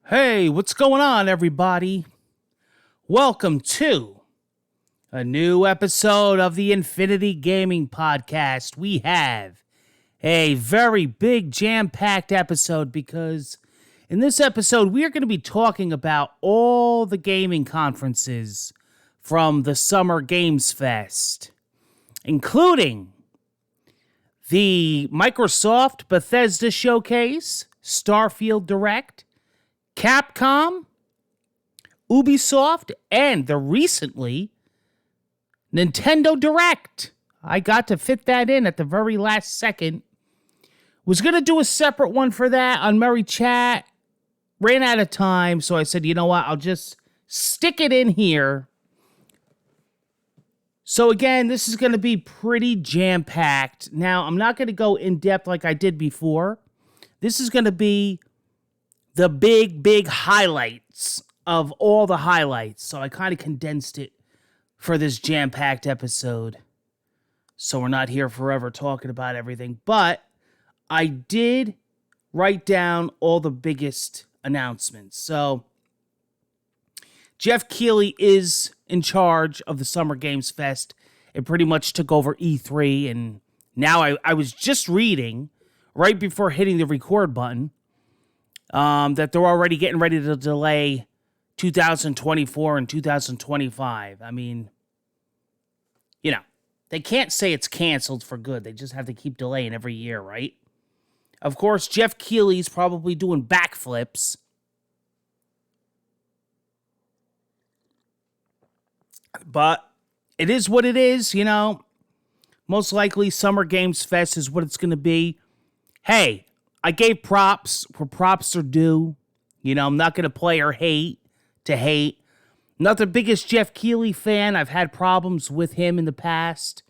Hey, what's going on, everybody? Welcome to a new episode of the Infinity Gaming Podcast. We have a very big, jam-packed episode because in this episode, we are going to be talking about all the gaming conferences from the Summer Games Fest, including the Microsoft Bethesda Showcase, Starfield Direct, Capcom, Ubisoft, and the recently Nintendo Direct. I got to fit that in at the very last second. Was going to do a separate one for that on Merry Chat. Ran out of time, so I said, you know what? I'll just stick it in here. So again, this is going to be pretty jam-packed. Now, I'm not going to go in depth like I did before. This is going to be the big highlights of all the highlights. So I kind of condensed it for this jam-packed episode. So we're not here forever talking about everything. But I did write down all the biggest announcements. So Jeff Keighley is in charge of the Summer Games Fest. It pretty much took over E3. And now I was just reading right before hitting the record button that they're already getting ready to delay 2024 and 2025. I mean, you know, they can't say it's canceled for good. They just have to keep delaying every year, right? Of course, Jeff Keighley's probably doing backflips. But it is what it is, you know. Most likely, Summer Games Fest is what it's going to be. Hey, I gave props where props are due. You know, I'm not going to play or hate to hate. Not the biggest Jeff Keighley fan. I've had problems with him in the past.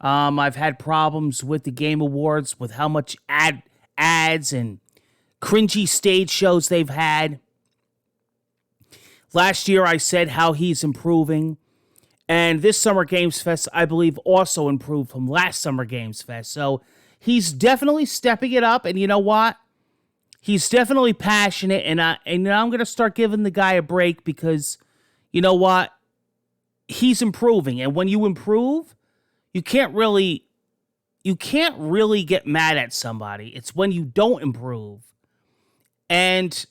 I've had problems with the Game Awards, with how much ads and cringy stage shows they've had. Last year, I said how he's improving. And this Summer Games Fest, I believe, also improved from last Summer Games Fest. So he's definitely stepping it up, and you know what? He's definitely passionate, and I'm going to start giving the guy a break because, you know what? He's improving, and when you improve, you can't really get mad at somebody. It's when you don't improve, and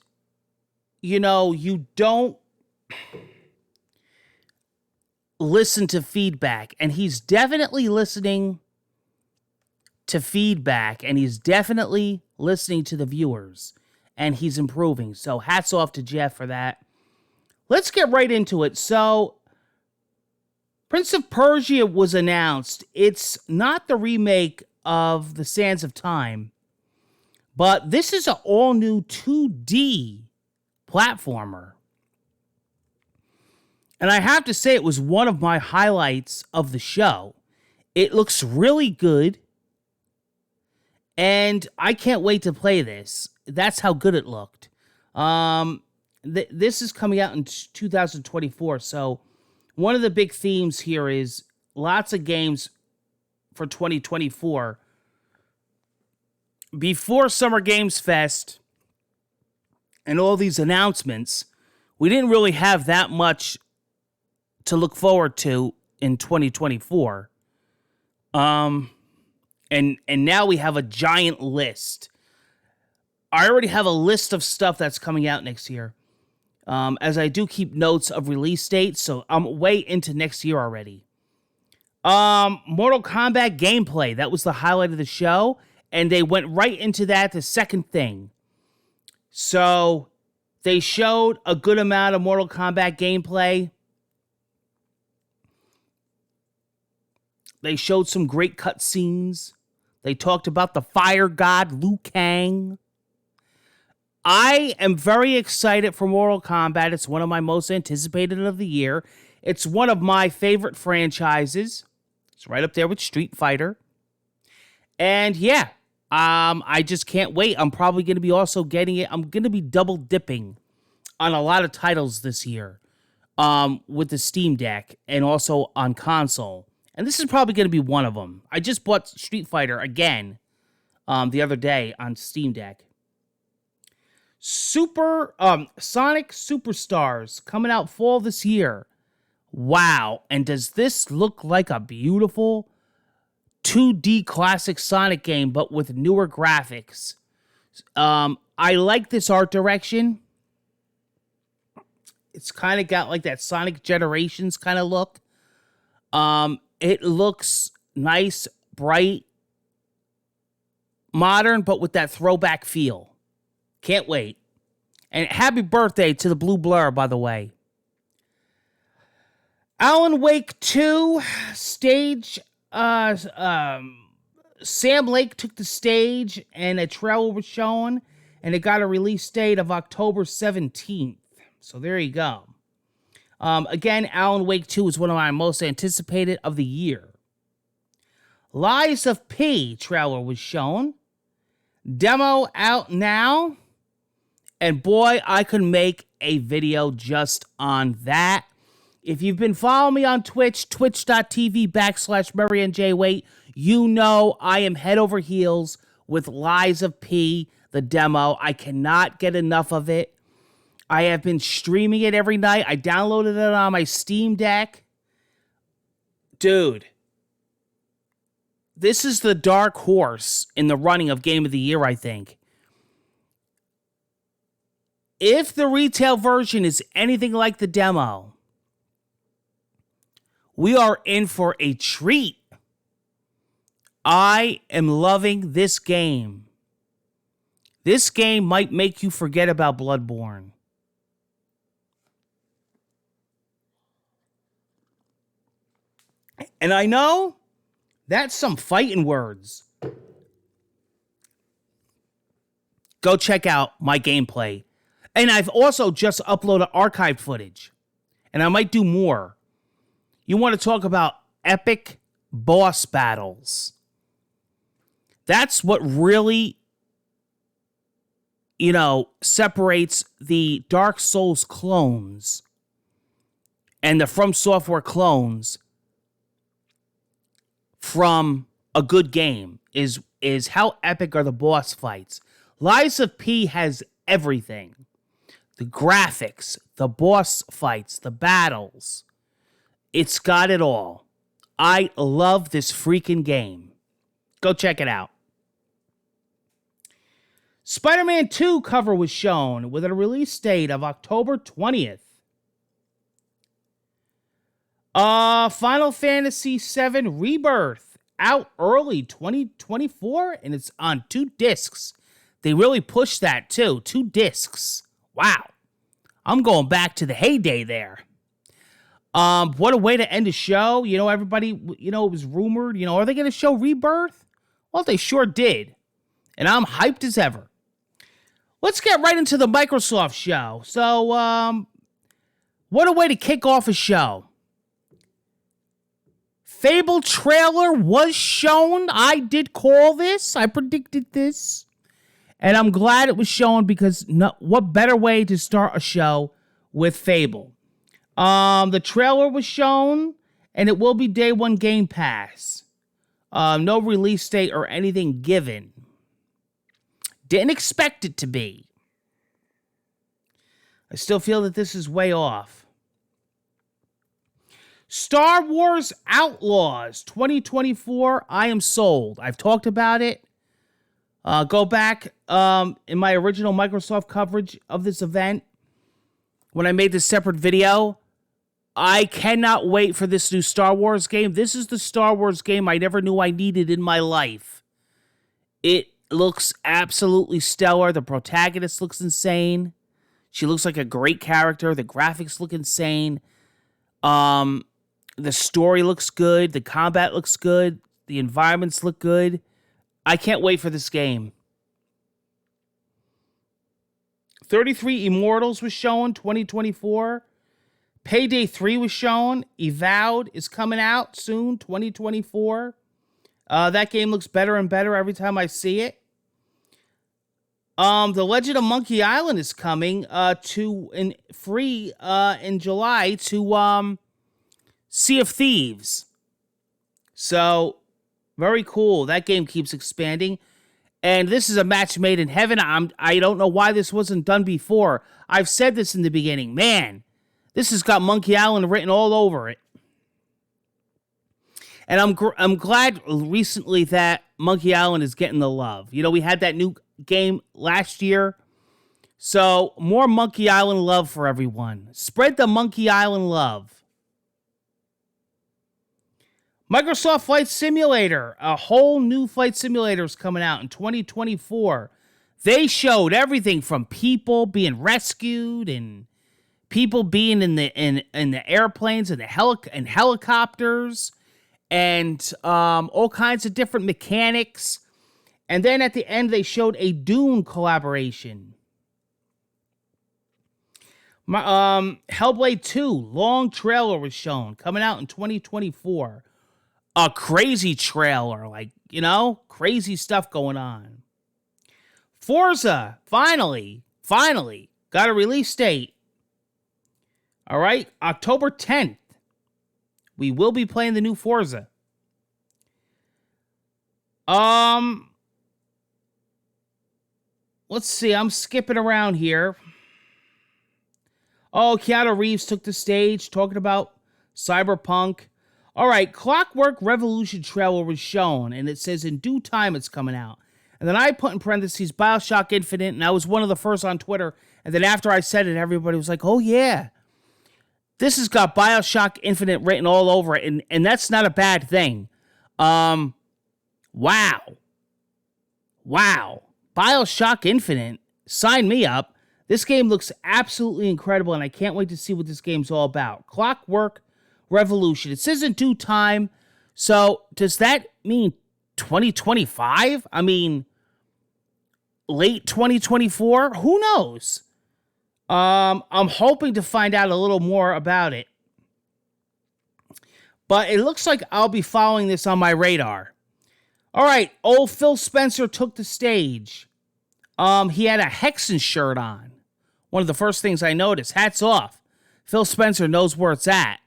you know you don't listen to feedback, and he's definitely listening to feedback, and he's definitely listening to the viewers, and he's improving. So hats off to Jeff for that. Let's get right into it. So Prince of Persia was announced. It's not the remake of The Sands of Time, but this is an all-new 2D platformer. And I have to say, it was one of my highlights of the show. It looks really good. And I can't wait to play this. That's how good it looked. This is coming out in 2024. So one of the big themes here is lots of games for 2024. Before Summer Games Fest and all these announcements, we didn't really have that much to look forward to in 2024. And now we have a giant list. I already have a list of stuff that's coming out next year. As I do keep notes of release dates, so I'm way into next year already. Mortal Kombat gameplay, that was the highlight of the show, and they went right into that, the second thing. So they showed a good amount of Mortal Kombat gameplay. They showed some great cutscenes. They talked about the fire god, Liu Kang. I am very excited for Mortal Kombat. It's one of my most anticipated of the year. It's one of my favorite franchises. It's right up there with Street Fighter. And yeah, I just can't wait. I'm probably going to be also getting it. I'm going to be double dipping on a lot of titles this year with the Steam Deck and also on console. And this is probably going to be one of them. I just bought Street Fighter again the other day on Steam Deck. Sonic Superstars coming out fall this year. Wow. And does this look like a beautiful 2D classic Sonic game, but with newer graphics? I like this art direction. It's kind of got like that Sonic Generations kind of look. It looks nice, bright, modern, but with that throwback feel. Can't wait. And happy birthday to the Blue Blur, by the way. Alan Wake 2 stage. Sam Lake took the stage and a trailer was shown, and it got a release date of October 17th. So there you go. Again, Alan Wake 2 is one of my most anticipated of the year. Lies of P trailer was shown. Demo out now. And boy, I could make a video just on that. If you've been following me on Twitch, twitch.tv/MarianJWait, you know I am head over heels with Lies of P, the demo. I cannot get enough of it. I have been streaming it every night. I downloaded it on my Steam Deck. Dude, this is the dark horse in the running of Game of the Year, I think. If the retail version is anything like the demo, we are in for a treat. I am loving this game. This game might make you forget about Bloodborne. And I know that's some fighting words. Go check out my gameplay. And I've also just uploaded archived footage. And I might do more. You want to talk about epic boss battles. That's what really, separates the Dark Souls clones and the From Software clones from a good game is how epic are the boss fights. Lies of P has everything. The graphics, the boss fights, the battles. It's got it all. I love this freaking game. Go check it out. Spider-Man 2 cover was shown with a release date of October 20th. Final Fantasy VII Rebirth out early 2024, and it's on 2 discs. They really pushed that too. 2 discs. Wow. I'm going back to the heyday there. What a way to end a show. Everybody, it was rumored, are they going to show Rebirth? Well, they sure did. And I'm hyped as ever. Let's get right into the Microsoft show. So, what a way to kick off a show. Fable trailer was shown. I did call this. I predicted this. And I'm glad it was shown because what better way to start a show with Fable? The trailer was shown, and it will be day 1 Game Pass. No release date or anything given. Didn't expect it to be. I still feel that this is way off. Star Wars Outlaws 2024. I am sold. I've talked about it. Go back in my original Microsoft coverage of this event when I made this separate video. I cannot wait for this new Star Wars game. This is the Star Wars game I never knew I needed in my life. It looks absolutely stellar. The protagonist looks insane. She looks like a great character. The graphics look insane. The story looks good. The combat looks good. The environments look good. I can't wait for this game. 33 Immortals was shown, 2024. Payday 3 was shown. Avowed is coming out soon, 2024. That game looks better and better every time I see it. The Legend of Monkey Island is coming free in July to Sea of Thieves. So, very cool. That game keeps expanding. And this is a match made in heaven. I don't know why this wasn't done before. I've said this in the beginning. Man, this has got Monkey Island written all over it. And I'm glad recently that Monkey Island is getting the love. You know, we had that new game last year. So, more Monkey Island love for everyone. Spread the Monkey Island love. Microsoft Flight Simulator. A whole new flight simulator is coming out in 2024. They showed everything from people being rescued and people being in the airplanes and and helicopters and all kinds of different mechanics. And then at the end, they showed a Dune collaboration. Hellblade 2 long trailer was shown, coming out in 2024. A crazy trailer, like, you know, crazy stuff going on. Forza, finally, got a release date. All right, October 10th. We will be playing the new Forza. Let's see, I'm skipping around here. Oh, Keanu Reeves took the stage talking about Cyberpunk. All right, Clockwork Revolution trailer was shown, and it says in due time it's coming out. And then I put in parentheses BioShock Infinite, and I was one of the first on Twitter. And then after I said it, everybody was like, oh, yeah. This has got BioShock Infinite written all over it, and that's not a bad thing. Wow. BioShock Infinite, sign me up. This game looks absolutely incredible, and I can't wait to see what this game's all about. Clockwork Revolution. It says in due time, so does that mean 2025? I mean, late 2024? Who knows? I'm hoping to find out a little more about it. But it looks like I'll be following this on my radar. All right, old Phil Spencer took the stage. He had a Hexen shirt on. One of the first things I noticed. Hats off. Phil Spencer knows where it's at.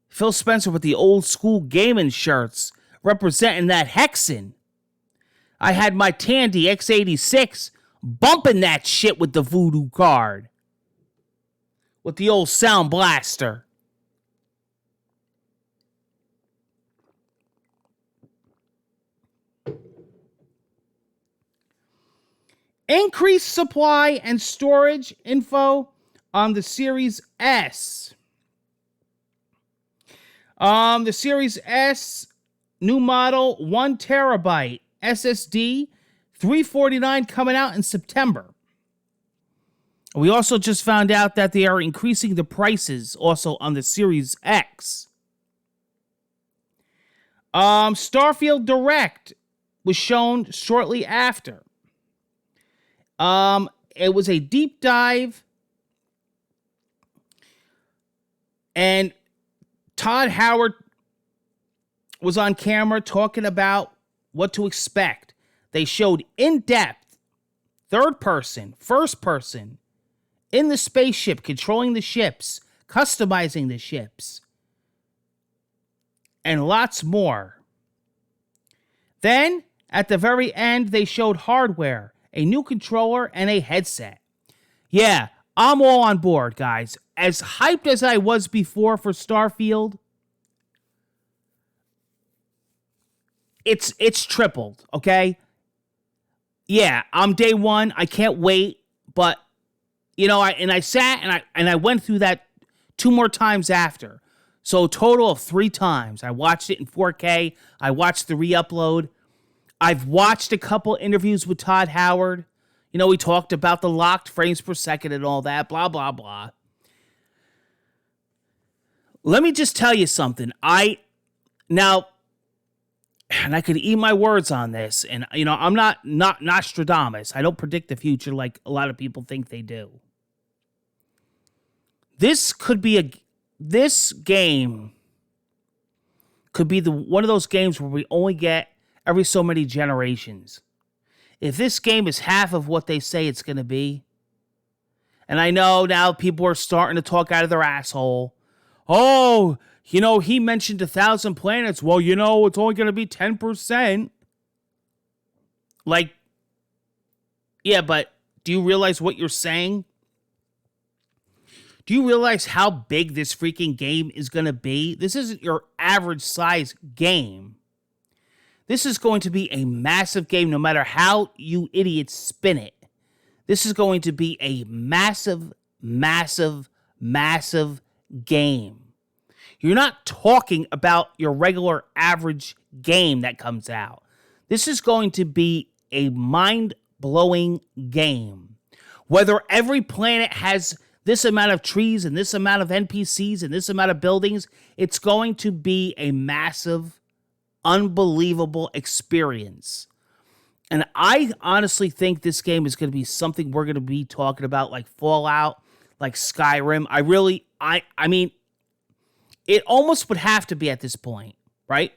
Phil Spencer with the old school gaming shirts representing that Hexen. I had my Tandy X86 bumping that shit with the Voodoo card. With the old Sound Blaster. Increased supply and storage info on the Series S. The Series S, new model, 1 terabyte SSD, $349 coming out in September. We also just found out that they are increasing the prices also on the Series X. Starfield Direct was shown shortly after. It was a deep dive, and Todd Howard was on camera talking about what to expect. They showed in-depth, third person, first person, in the spaceship, controlling the ships, customizing the ships, and lots more. Then, at the very end, they showed hardware, a new controller, and a headset. Yeah, I'm all on board, guys. As hyped as I was before for Starfield, it's tripled, okay? Yeah, I'm day one. I can't wait, but you know, I sat and I went through that 2 more times after. So a total of 3 times. I watched it in 4K. I watched the re-upload. I've watched a couple interviews with Todd Howard. You know, we talked about the locked frames per second and all that, blah, blah, blah. Let me just tell you something. And I could eat my words on this, and, you know, I'm not Nostradamus. I don't predict the future like a lot of people think they do. This game could be one of those games where we only get every so many generations. If this game is half of what they say it's going to be, and I know now people are starting to talk out of their asshole. Oh, you know, he mentioned 1,000 planets. Well, you know, it's only going to be 10%. Like, yeah, but do you realize what you're saying? Do you realize how big this freaking game is going to be? This isn't your average size game. This is going to be a massive game no matter how you idiots spin it. This is going to be a massive, massive, massive game. You're not talking about your regular average game that comes out. This is going to be a mind-blowing game. Whether every planet has this amount of trees and this amount of NPCs and this amount of buildings, it's going to be a massive, unbelievable experience. And I honestly think this game is going to be something we're going to be talking about, like Fallout, like Skyrim. I mean, it almost would have to be at this point, right?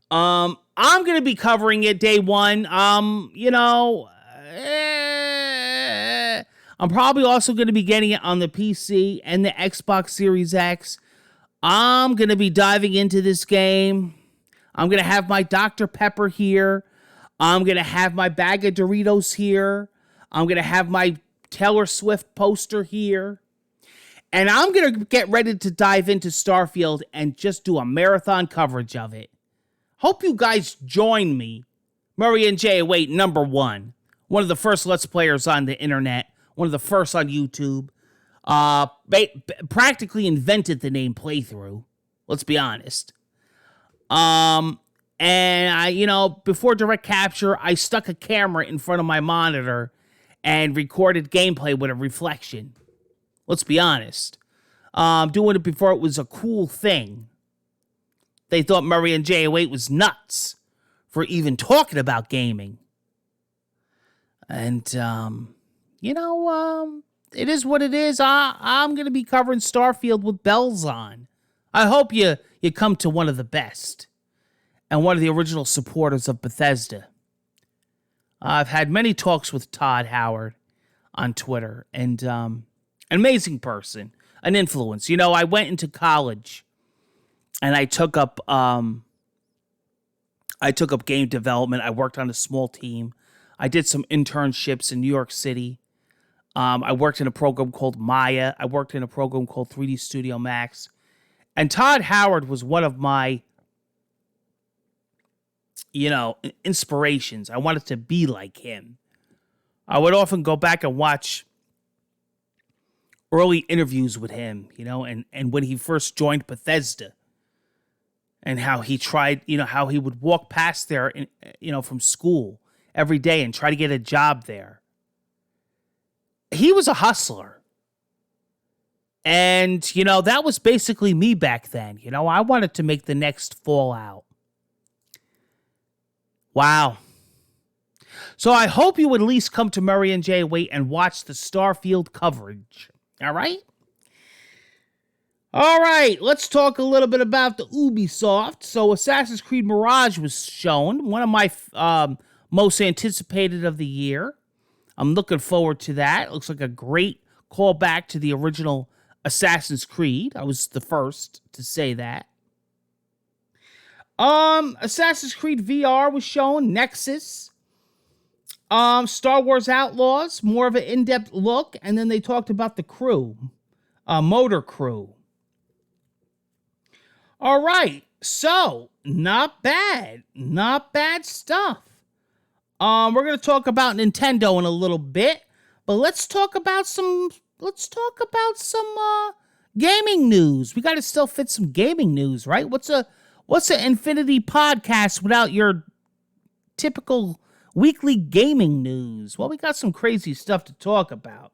I'm going to be covering it day one. I'm probably also going to be getting it on the PC and the Xbox Series X. I'm going to be diving into this game. I'm going to have my Dr. Pepper here. I'm going to have my bag of Doritos here. I'm going to have my Taylor Swift poster here. And I'm going to get ready to dive into Starfield and just do a marathon coverage of it. Hope you guys join me. Murray and Jay Wait, number one of the first Let's Players on the internet. One of the first on YouTube. Practically invented the name playthrough. Let's be honest. And I, before direct capture, I stuck a camera in front of my monitor and recorded gameplay with a reflection. Let's be honest. Doing it before it was a cool thing. They thought Murray and J08 was nuts for even talking about gaming. And, it is what it is. I'm going to be covering Starfield with bells on. I hope you come to one of the best and one of the original supporters of Bethesda. I've had many talks with Todd Howard on Twitter, and an amazing person, an influence. I went into college and I took up game development. I worked on a small team. I did some internships in New York City. I worked in a program called Maya. I worked in a program called 3D Studio Max. And Todd Howard was one of my, inspirations. I wanted to be like him. I would often go back and watch early interviews with him, and when he first joined Bethesda. And how he tried, how he would walk past there, from school every day and try to get a job there. He was a hustler. And, that was basically me back then. I wanted to make the next Fallout. Wow. So I hope you would at least come to Murray and Jay Wait and watch the Starfield coverage. All right? All right, let's talk a little bit about the Ubisoft. So Assassin's Creed Mirage was shown, one of my most anticipated of the year. I'm looking forward to that. It looks like a great callback to the original Assassin's Creed. I was the first to say that. Assassin's Creed VR was shown, Nexus. Star Wars Outlaws, more of an in-depth look, and then they talked about the crew, Motor Crew. All right, so not bad stuff. We're gonna talk about Nintendo in a little bit, but let's talk about some gaming news. We got to still fit some gaming news, right? What's an Infinity podcast without your typical weekly gaming news? Well, we got some crazy stuff to talk about.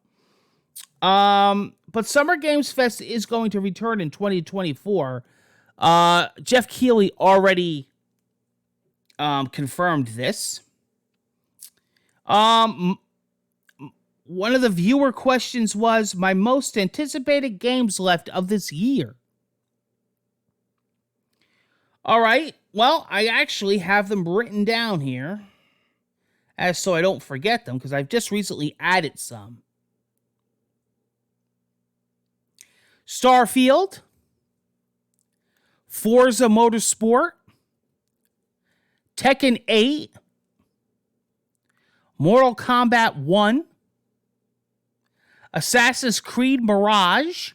But Summer Games Fest is going to return in 2024. Jeff Keighley already confirmed this. One of the viewer questions was my most anticipated games left of this year. All right. Well, I actually have them written down here as so I don't forget them because I've just recently added some. Starfield, Forza Motorsport, Tekken 8, Mortal Kombat 1, Assassin's Creed Mirage,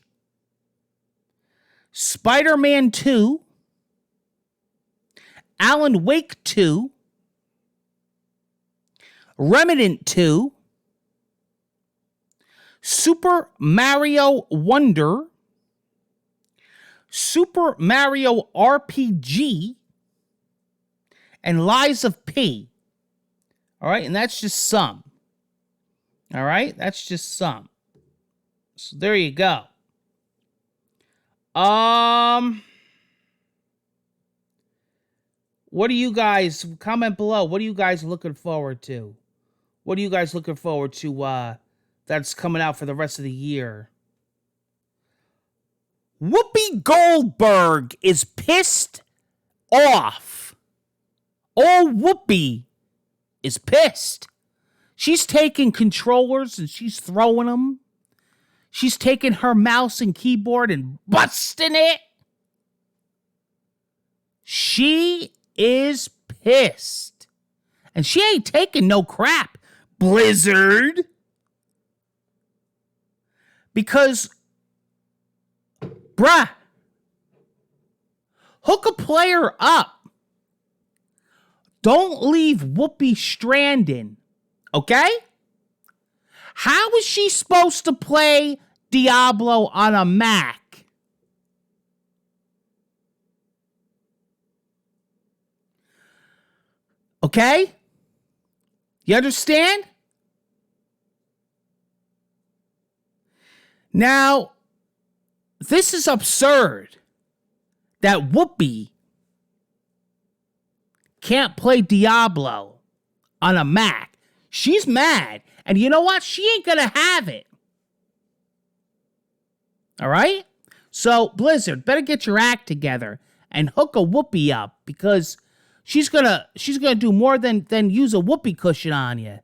Spider-Man 2, Alan Wake 2, Remnant 2, Super Mario Wonder, Super Mario RPG, and Lies of P. All right, and that's just some. All right, that's just some. So there you go. What do you guys comment below? What are you guys looking forward to? What are you guys looking forward to that's coming out for the rest of the year? Whoopi Goldberg is pissed off. Oh, Whoopi is pissed. She's taking controllers and she's throwing them. She's taking her mouse and keyboard and busting it. She is pissed. And she ain't taking no crap, Blizzard. Because, bruh, hook a player up. Don't leave Whoopi stranding, okay? How is she supposed to play Diablo on a Mac? Okay? You understand? Now, this is absurd that Whoopi can't play Diablo on a Mac. She's mad. And you know what? She ain't gonna have it. All right? So, Blizzard, better get your act together and hook a Whoopi up because she's gonna do more than use a whoopee cushion on you.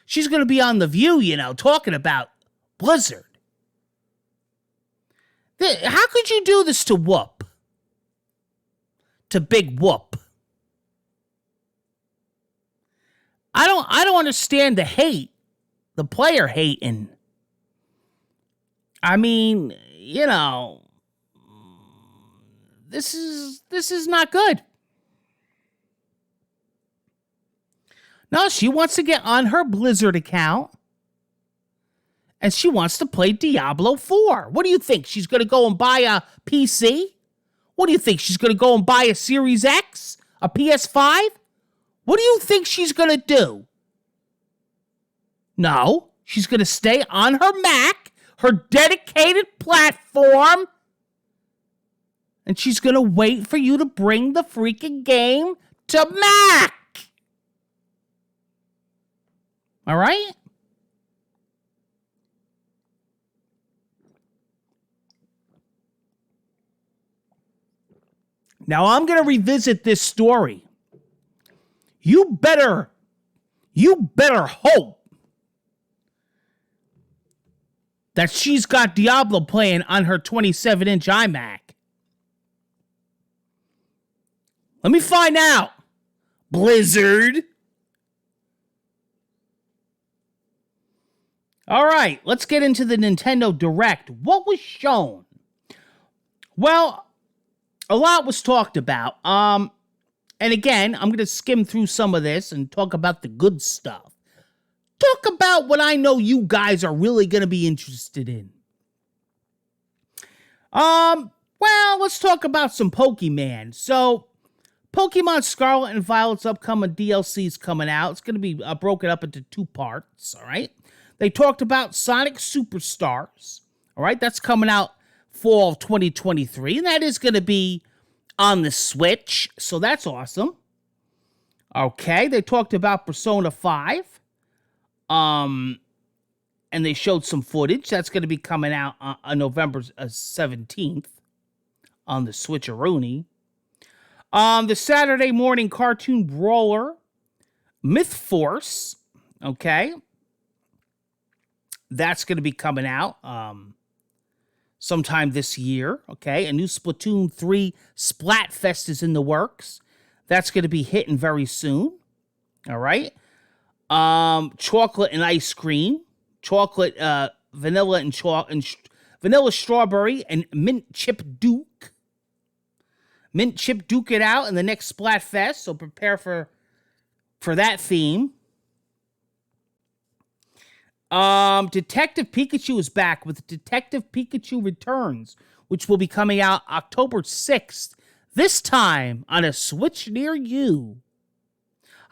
She's gonna be on The View, talking about Blizzard. How could you do this to Whoop? To Big Whoop? I don't understand the hate, the player hating. I mean, this is not good. No, she wants to get on her Blizzard account and she wants to play Diablo 4. What do you think? She's going to go and buy a PC? What do you think? She's going to go and buy a Series X? A PS5? What do you think she's going to do? No, she's going to stay on her Mac, her dedicated platform, and she's going to wait for you to bring the freaking game to Mac. All right? Now I'm going to revisit this story. You better hope that she's got Diablo playing on her 27-inch iMac. Let me find out, Blizzard. All right, let's get into the Nintendo Direct. What was shown? Well, a lot was talked about. And again, I'm going to skim through some of this and talk about the good stuff. Talk about what I know you guys are really going to be interested in. Well, let's talk about some Pokemon. So, Pokemon Scarlet and Violet's upcoming DLC is coming out. It's going to be broken up into 2 parts, all right? They talked about Sonic Superstars, all right? That's coming out fall of 2023, and that is going to be on the Switch, so that's awesome. Okay, they talked about Persona 5, and they showed some footage. That's going to be coming out on November 17th on the Switcheroonie. The Saturday morning cartoon brawler, Myth Force, okay, that's going to be coming out sometime this year, okay? A new Splatoon 3 Splatfest is in the works. That's going to be hitting very soon. All right. Chocolate and ice cream. Chocolate, vanilla and vanilla strawberry and mint chip Duke. Mint chip Duke it out in the next Splatfest, so prepare for that theme. Detective Pikachu is back with Detective Pikachu Returns, which will be coming out October 6th, this time on a Switch near you.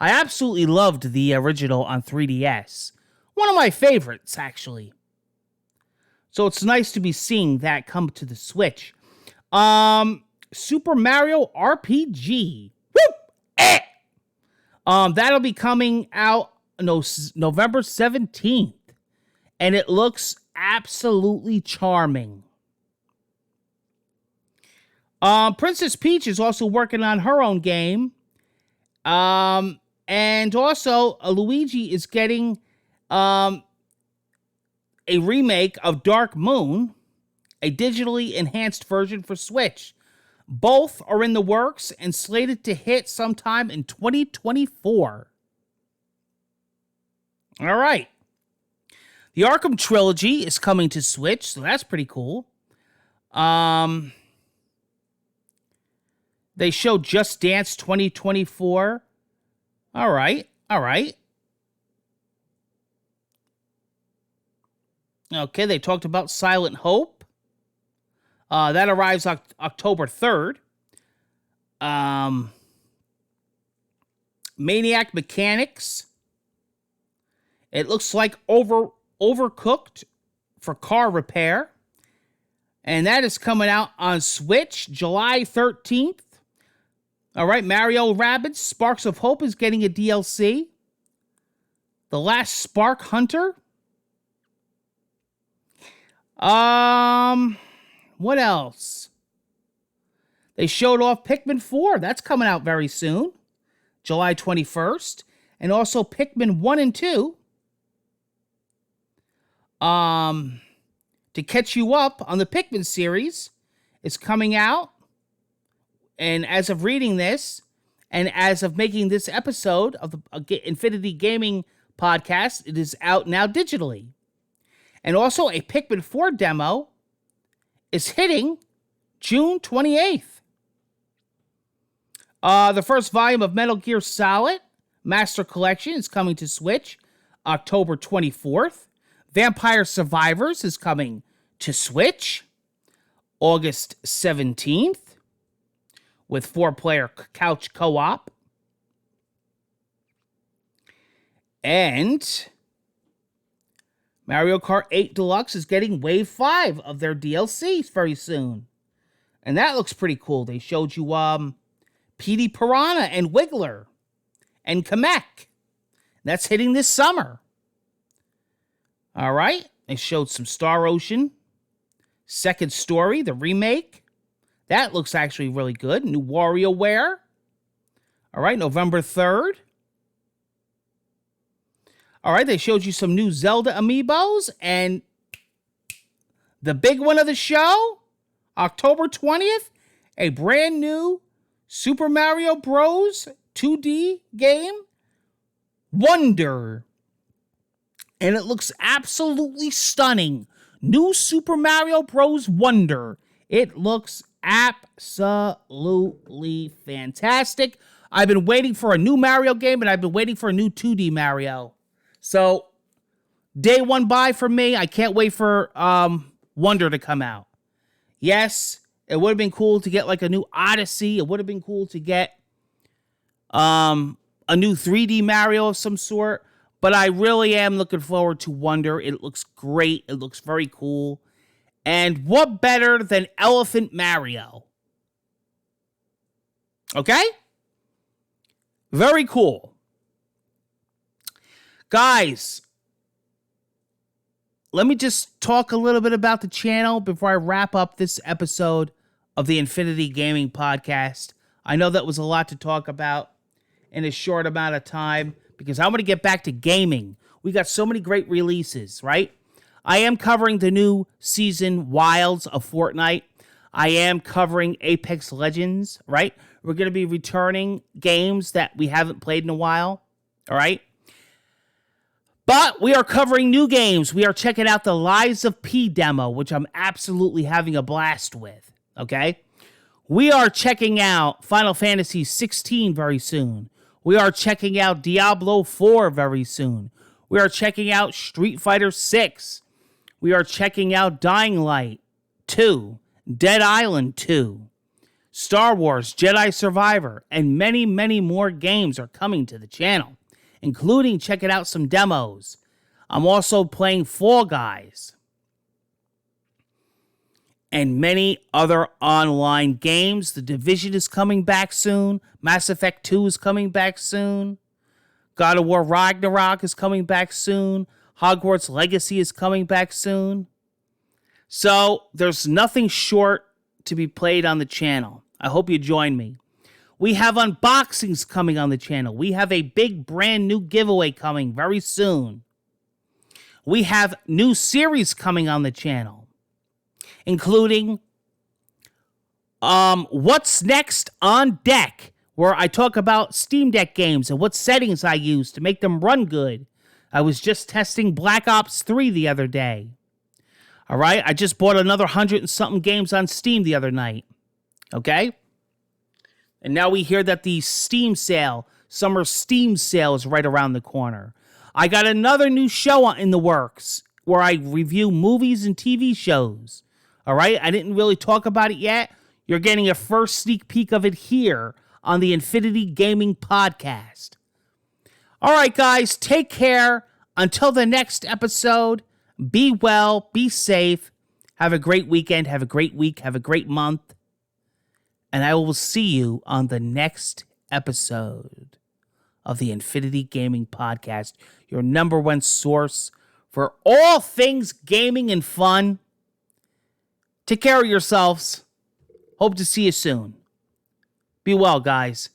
I absolutely loved the original on 3DS. One of my favorites, actually. So it's nice to be seeing that come to the Switch. Super Mario RPG. Whoop! Eh! That'll be coming out November 17th. And it looks absolutely charming. Princess Peach is also working on her own game. And also, Luigi is getting a remake of Dark Moon, a digitally enhanced version for Switch. Both are in the works and slated to hit sometime in 2024. All right. The Arkham Trilogy is coming to Switch, so that's pretty cool. They showed Just Dance 2024. All right. Okay, they talked about Silent Hope. That arrives October 3rd. Maniac Mechanics. It looks like Overcooked for car repair. And that is coming out on Switch July 13th. All right, Mario Rabbids Sparks of Hope is getting a DLC. The Last Spark Hunter. What else? They showed off Pikmin 4. That's coming out very soon. July 21st. And also Pikmin 1 and 2. To catch you up on the Pikmin series is coming out. And as of reading this, and as of making this episode of the Infinity Gaming podcast, it is out now digitally. And also a Pikmin 4 demo is hitting June 28th. The first volume of Metal Gear Solid Master Collection is coming to Switch October 24th. Vampire Survivors is coming to Switch August 17th with 4-player couch co-op. And Mario Kart 8 Deluxe is getting Wave 5 of their DLCs very soon. And that looks pretty cool. They showed you Petey Piranha and Wiggler and Kamek. That's hitting this summer. All right. They showed some Star Ocean. Second Story, the remake. That looks actually really good. New WarioWare. All right, November 3rd. All right, they showed you some new Zelda amiibos. And the big one of the show, October 20th, a brand new Super Mario Bros. 2D game, Wonder. And it looks absolutely stunning. New Super Mario Bros. Wonder. It looks absolutely fantastic. I've been waiting for a new Mario game, and I've been waiting for a new 2D Mario. So, day one buy for me. I can't wait for Wonder to come out. Yes, it would have been cool to get like a new Odyssey. It would have been cool to get a new 3D Mario of some sort. But I really am looking forward to Wonder. It looks great. It looks very cool. And what better than Elephant Mario? Okay? Very cool. Guys, let me just talk a little bit about the channel before I wrap up this episode of the Infinity Gaming Podcast. I know that was a lot to talk about in a short amount of time because I want to get back to gaming. We got so many great releases, right? I am covering the new season Wilds of Fortnite. I am covering Apex Legends, right? We're going to be returning games that we haven't played in a while. All right? But we are covering new games. We are checking out the Lies of P demo, which I'm absolutely having a blast with. Okay? We are checking out Final Fantasy 16 very soon. We are checking out Diablo 4 very soon. We are checking out Street Fighter 6. We are checking out Dying Light 2, Dead Island 2, Star Wars Jedi Survivor, and many, many more games are coming to the channel, including checking out some demos. I'm also playing Fall Guys and many other online games. The Division is coming back soon. Mass Effect 2 is coming back soon. God of War Ragnarok is coming back soon. Hogwarts Legacy is coming back soon. So there's nothing short to be played on the channel. I hope you join me. We have unboxings coming on the channel. We have a big brand new giveaway coming very soon. We have new series coming on the channel, including What's Next on Deck, where I talk about Steam Deck games and what settings I use to make them run good. I was just testing Black Ops 3 the other day. All right, I just bought another 100 and something games on Steam the other night. Okay? And now we hear that the summer Steam sale is right around the corner. I got another new show in the works where I review movies and TV shows. All right? I didn't really talk about it yet. You're getting a first sneak peek of it here on the Infinity Gaming Podcast. All right, guys, take care. Until the next episode, be well, be safe. Have a great weekend. Have a great week. Have a great month. And I will see you on the next episode of the Infinity Gaming Podcast, your number one source for all things gaming and fun. Take care of yourselves. Hope to see you soon. Be well, guys.